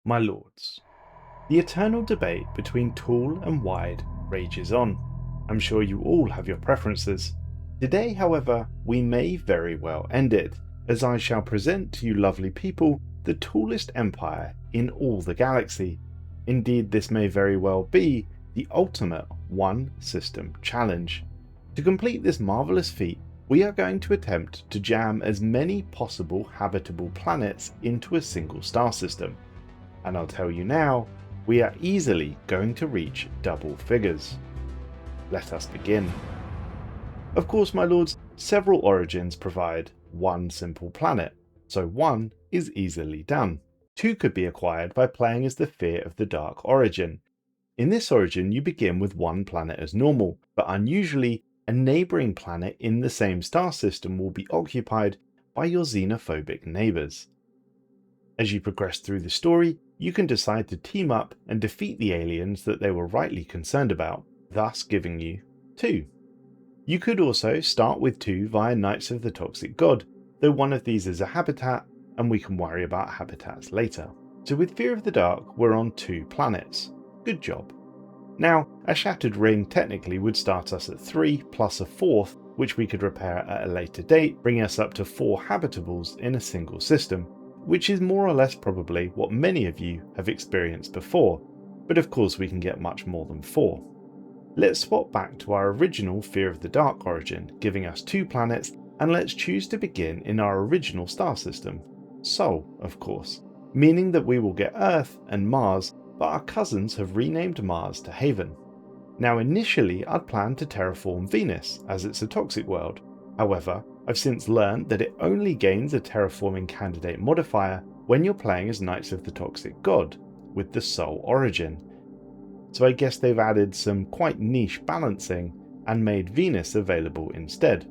My lords, the eternal debate between tall and wide rages on. I'm sure you all have your preferences. Today, however, we may very well end it, as I shall present to you lovely people the tallest empire in all the galaxy. Indeed, this may very well be the ultimate one system challenge. To complete this marvellous feat, we are going to attempt to jam as many possible habitable planets into a single star system. And I'll tell you now, we are easily going to reach double figures. Let us begin. Of course, my lords, several origins provide one simple planet, so one is easily done. Two could be acquired by playing as the Fear of the Dark origin. In this origin, you begin with one planet as normal, but unusually, a neighbouring planet in the same star system will be occupied by your xenophobic neighbours. As you progress through the story, you can decide to team up and defeat the aliens that they were rightly concerned about, thus giving you 2. You could also start with 2 via Knights of the Toxic God, though one of these is a habitat, and we can worry about habitats later. So with Fear of the Dark, we're on 2 planets. Good job. Now, a Shattered Ring technically would start us at 3 plus a 4th, which we could repair at a later date, bringing us up to 4 habitables in a single system, which is more or less probably what many of you have experienced before, but of course we can get much more than 4. Let's swap back to our original Fear of the Dark origin, giving us 2 planets, and let's choose to begin in our original star system, Sol, of course, meaning that we will get Earth and Mars, but our cousins have renamed Mars to Haven. Now initially I'd planned to terraform Venus, as it's a toxic world. However, I've since learned that it only gains a terraforming candidate modifier when you're playing as Knights of the Toxic God, with the Sol origin. So I guess they've added some quite niche balancing and made Venus available instead.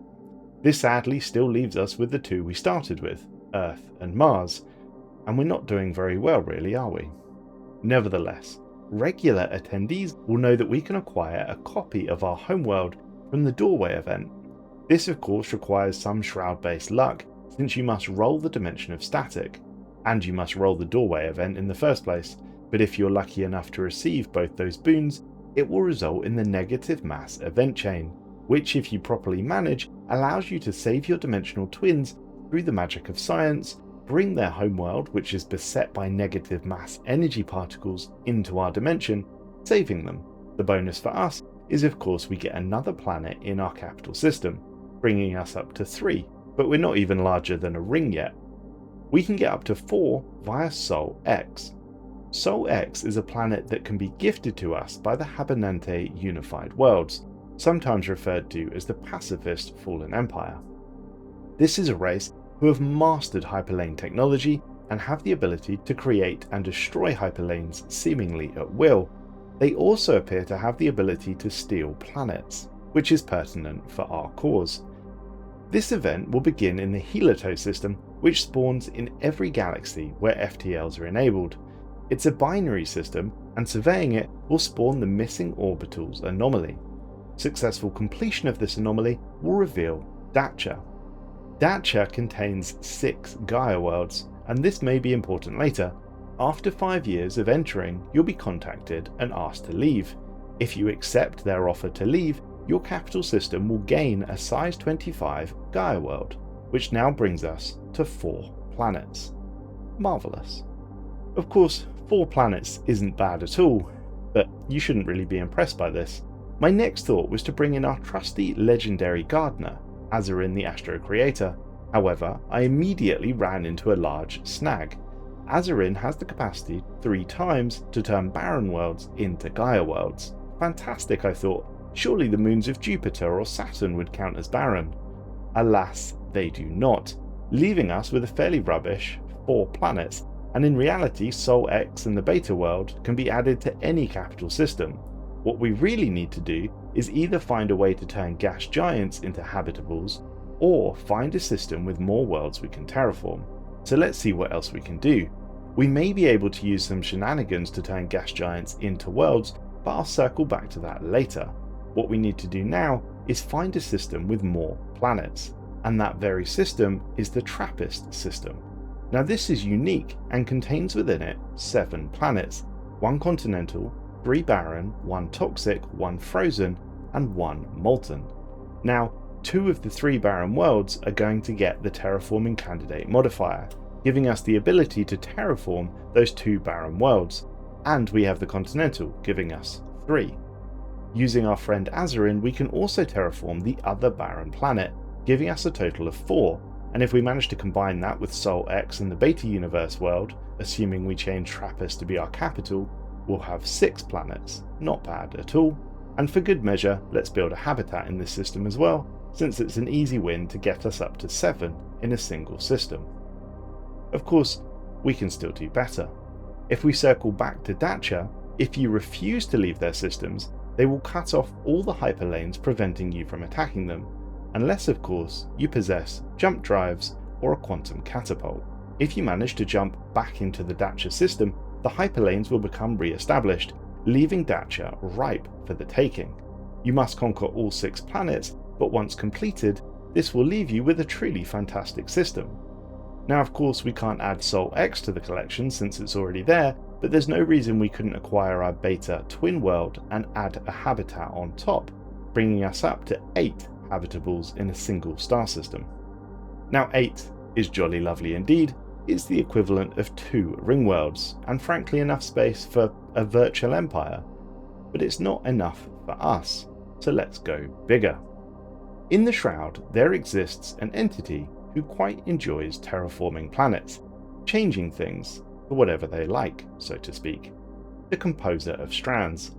This sadly still leaves us with the 2 we started with, Earth and Mars, and we're not doing very well really, are we? Nevertheless, regular attendees will know that we can acquire a copy of our homeworld from the Doorway event. This of course requires some Shroud-based luck, since you must roll the Dimension of Static, and you must roll the Doorway event in the first place, but if you're lucky enough to receive both those boons, it will result in the Negative Mass event chain, which if you properly manage, allows you to save your dimensional twins through the magic of science, bring their homeworld, which is beset by negative mass energy particles, into our dimension, saving them. The bonus for us is of course we get another planet in our capital system, bringing us up to 3, but we're not even larger than a ring yet. We can get up to 4 via Sol X. Sol X is a planet that can be gifted to us by the Habernante Unified Worlds, sometimes referred to as the Pacifist Fallen Empire. This is a race who have mastered hyperlane technology and have the ability to create and destroy hyperlanes seemingly at will. They also appear to have the ability to steal planets, which is pertinent for our cause. This event will begin in the Helios system, which spawns in every galaxy where FTLs are enabled. It's a binary system, and surveying it will spawn the Missing Orbitals anomaly. Successful completion of this anomaly will reveal Dacha. Dacha contains 6 Gaia worlds, and this may be important later. After 5 years of entering, you'll be contacted and asked to leave. If you accept their offer to leave, your capital system will gain a size 25 Gaia world, which now brings us to 4 planets. Marvellous. Of course, 4 planets isn't bad at all, but you shouldn't really be impressed by this. My next thought was to bring in our trusty legendary gardener, Azarin the Astro Creator. However, I immediately ran into a large snag. Azarin has the capacity 3 times to turn barren worlds into Gaia worlds. Fantastic, I thought. Surely the moons of Jupiter or Saturn would count as barren. Alas, they do not, leaving us with a fairly rubbish 4 planets, and in reality Sol X and the Beta world can be added to any capital system. What we really need to do is either find a way to turn gas giants into habitables, or find a system with more worlds we can terraform. So let's see what else we can do. We may be able to use some shenanigans to turn gas giants into worlds, but I'll circle back to that later. What we need to do now is find a system with more planets, and that very system is the Trappist system. Now this is unique and contains within it 7 planets, 1 continental, 3 barren, 1 toxic, 1 frozen, and 1 molten. Now, 2 of the 3 barren worlds are going to get the terraforming candidate modifier, giving us the ability to terraform those 2 barren worlds, and we have the continental giving us 3. Using our friend Azerin, we can also terraform the other barren planet, giving us a total of 4, and if we manage to combine that with Sol X and the Beta Universe world, assuming we change Trappist to be our capital, we'll have 6 planets. Not bad at all. And for good measure, let's build a habitat in this system as well, since it's an easy win to get us up to 7 in a single system. Of course, we can still do better. If we circle back to Dacia, if you refuse to leave their systems, they will cut off all the hyperlanes preventing you from attacking them, unless of course you possess jump drives or a quantum catapult. If you manage to jump back into the Dacia system, the hyperlanes will become re-established, leaving Dacia ripe for the taking. You must conquer all 6 planets, but once completed, this will leave you with a truly fantastic system. Now of course we can't add Sol X to the collection since it's already there, but there's no reason we couldn't acquire our Beta twin world and add a habitat on top, bringing us up to 8 habitables in a single star system. Now 8 is jolly lovely indeed. It's the equivalent of 2 ring worlds, and frankly enough space for a virtual empire. But it's not enough for us, so let's go bigger. In the Shroud, there exists an entity who quite enjoys terraforming planets, changing things for whatever they like, so to speak. The Composer of Strands.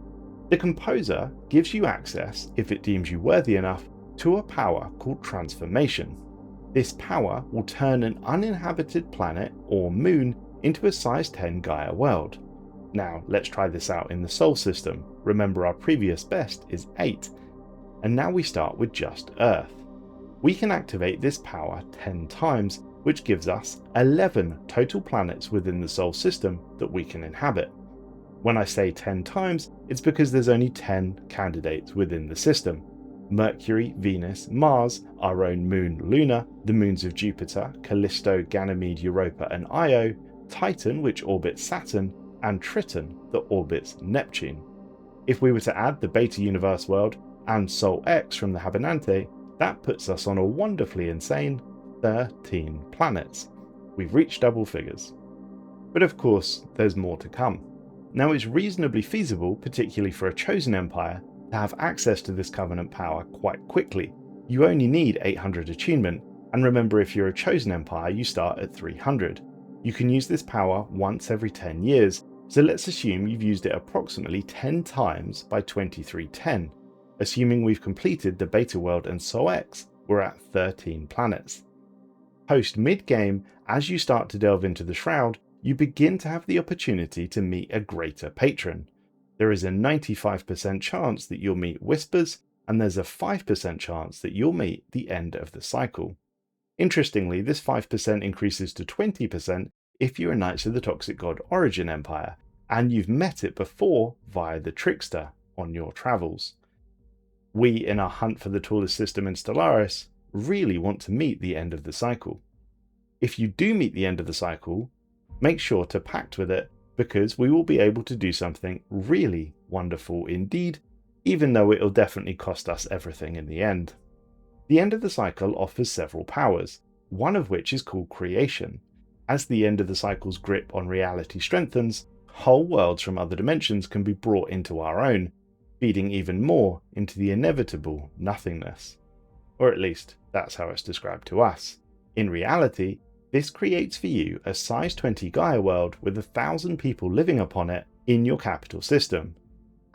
The Composer gives you access, if it deems you worthy enough, to a power called Transformation. This power will turn an uninhabited planet or moon into a size 10 Gaia world. Now let's try this out in the Sol system. Remember our previous best is 8, and now we start with just Earth. We can activate this power 10 times, which gives us 11 total planets within the Sol system that we can inhabit. When I say 10 times, it's because there's only 10 candidates within the system. Mercury, Venus, Mars, our own moon Luna, the moons of Jupiter, Callisto, Ganymede, Europa and Io, Titan which orbits Saturn, and Triton that orbits Neptune. If we were to add the Beta Universe world and Sol X from the Habitante, that puts us on a wonderfully insane 13 planets. We've reached double figures. But of course, there's more to come. Now it's reasonably feasible, particularly for a chosen empire, to have access to this Covenant power quite quickly. You only need 800 attunement, and remember if you're a chosen empire you start at 300. You can use this power once every 10 years, so let's assume you've used it approximately 10 times by 2310. Assuming we've completed the Beta world and Sol X, we're at 13 planets. Post mid-game, as you start to delve into the Shroud, you begin to have the opportunity to meet a greater patron. There is a 95% chance that you'll meet Whispers, and there's a 5% chance that you'll meet the end of the cycle. Interestingly, this 5% increases to 20% if you're a Knights of the Toxic God Origin Empire, and you've met it before via the Trickster on your travels. We, in our hunt for the tallest system in Stellaris, really want to meet the end of the cycle. If you do meet the end of the cycle, make sure to pact with it, because we will be able to do something really wonderful indeed, even though it'll definitely cost us everything in the end. The end of the cycle offers several powers, one of which is called Creation. As the end of the cycle's grip on reality strengthens, whole worlds from other dimensions can be brought into our own, feeding even more into the inevitable nothingness. Or at least, that's how it's described to us. In reality, this creates for you a size 20 Gaia world with 1,000 people living upon it in your capital system.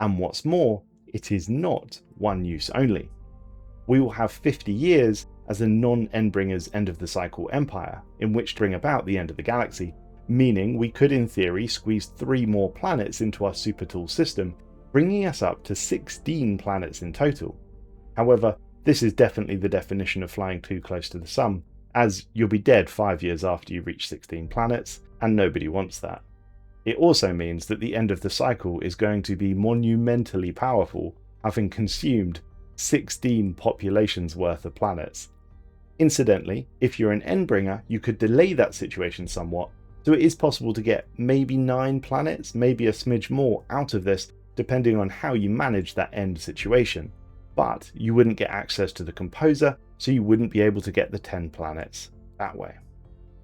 And what's more, it is not one use only. We will have 50 years as a non-Endbringers end of the cycle empire, in which to bring about the end of the galaxy, meaning we could in theory squeeze 3 more planets into our super tall system, bringing us up to 16 planets in total. However, this is definitely the definition of flying too close to the sun, as you'll be dead 5 years after you reach 16 planets, and nobody wants that. It also means that the end of the cycle is going to be monumentally powerful, having consumed 16 populations worth of planets. Incidentally, if you're an Endbringer, you could delay that situation somewhat, so it is possible to get maybe 9 planets, maybe a smidge more out of this, depending on how you manage that end situation. But you wouldn't get access to the Composer, so you wouldn't be able to get the 10 planets that way.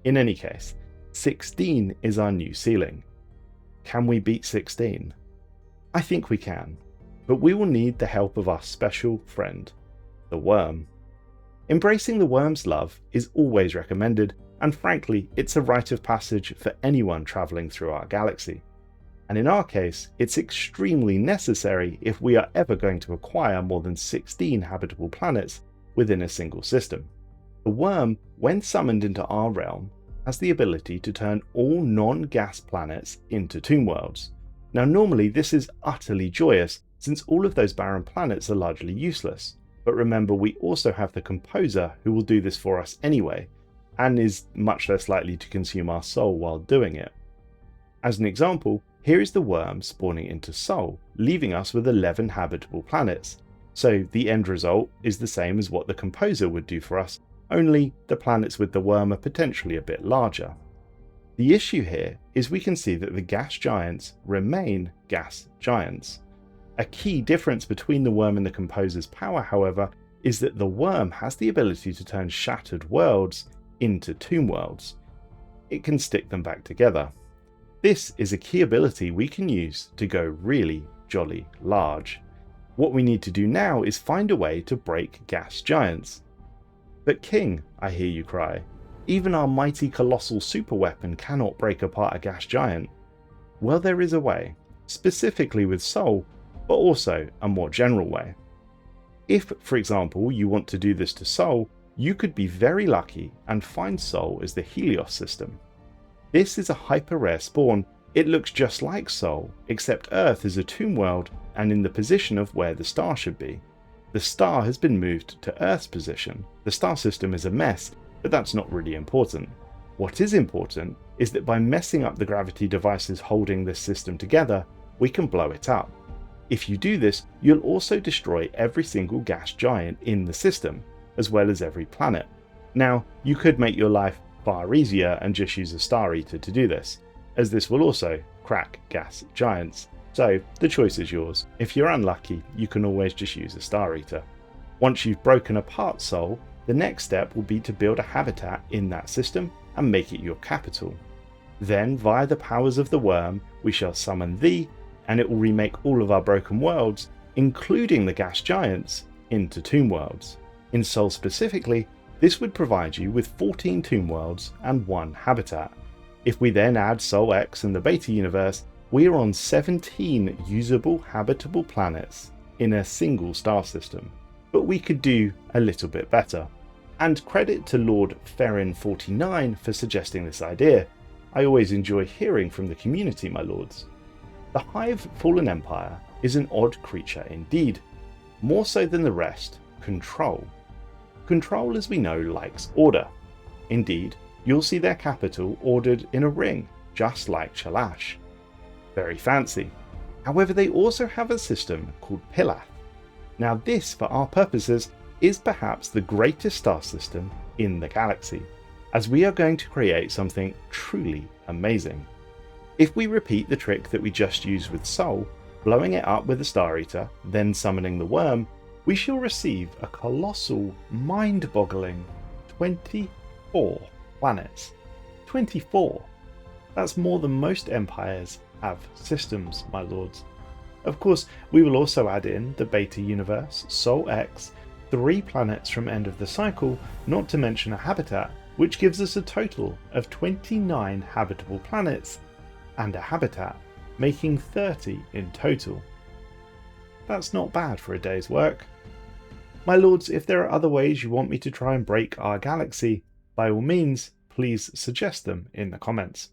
In any case, 16 is our new ceiling. Can we beat 16? I think we can, but we will need the help of our special friend, the worm. Embracing the worm's love is always recommended, and frankly, it's a rite of passage for anyone travelling through our galaxy. And in our case, it's extremely necessary if we are ever going to acquire more than 16 habitable planets within a single system. The worm, when summoned into our realm, has the ability to turn all non-gas planets into tomb worlds. Now normally this is utterly joyous, since all of those barren planets are largely useless. But remember, we also have the Composer who will do this for us anyway, and is much less likely to consume our soul while doing it. As an example, here is the worm spawning into Sol, leaving us with 11 habitable planets. So the end result is the same as what the Composer would do for us, only the planets with the worm are potentially a bit larger. The issue here is we can see that the gas giants remain gas giants. A key difference between the worm and the Composer's power, however, is that the worm has the ability to turn shattered worlds into tomb worlds. It can stick them back together. This is a key ability we can use to go really jolly large. What we need to do now is find a way to break gas giants. But King, I hear you cry, even our mighty colossal superweapon cannot break apart a gas giant. Well, there is a way, specifically with Sol, but also a more general way. If, for example, you want to do this to Sol, you could be very lucky and find Sol as the Helios system. This is a hyper rare spawn. It looks just like Sol, except Earth is a tomb world and in the position of where the star should be. The star has been moved to Earth's position. The star system is a mess, but that's not really important. What is important is that by messing up the gravity devices holding this system together, we can blow it up. If you do this, you'll also destroy every single gas giant in the system, as well as every planet. Now, you could make your life far easier and just use a Star Eater to do this, as this will also crack gas giants. So the choice is yours. If you're unlucky, you can always just use a Star Eater. Once you've broken apart Sol, the next step will be to build a habitat in that system and make it your capital. Then, via the powers of the worm, we shall summon thee, and it will remake all of our broken worlds, including the gas giants, into tomb worlds. In Sol specifically, this would provide you with 14 tomb worlds and 1 habitat. If we then add Sol X and the Beta universe, we are on 17 usable habitable planets in a single star system. But we could do a little bit better. And credit to Lord Ferrin49 for suggesting this idea. I always enjoy hearing from the community, my lords. The Hive Fallen Empire is an odd creature indeed. More so than the rest, Control. Control, as we know, likes order. Indeed, you'll see their capital ordered in a ring, just like Chalash. Very fancy. However, they also have a system called Pilath. Now this, for our purposes, is perhaps the greatest star system in the galaxy, as we are going to create something truly amazing. If we repeat the trick that we just used with Sol, blowing it up with a Star Eater, then summoning the worm, we shall receive a colossal, mind-boggling 24 planets. 24! That's more than most empires have systems, my lords. Of course, we will also add in the Beta universe, Sol X, 3 planets from End of the Cycle, not to mention a habitat, which gives us a total of 29 habitable planets and a habitat, making 30 in total. That's not bad for a day's work. My lords, if there are other ways you want me to try and break our galaxy, by all means, please suggest them in the comments.